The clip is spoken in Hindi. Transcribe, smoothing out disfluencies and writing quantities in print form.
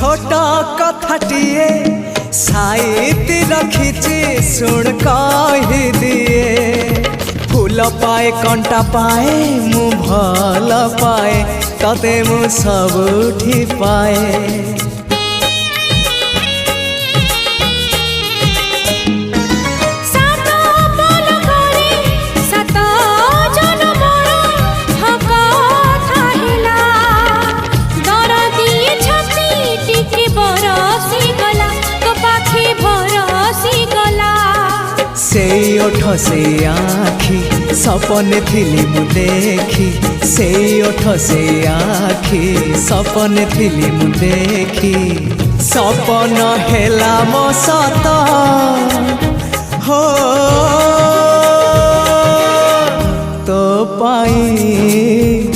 छोट कथाटिए साइती रखिछि सुन कहि दिए फूल पाए कंटा पाए मु भल पाए तते मु सबुठी पाए से ओठ से आखि सपने थिली मु देखी से ओठ से आखि सपने थिली मु देखी सपन हेला मो सत हो तो पाई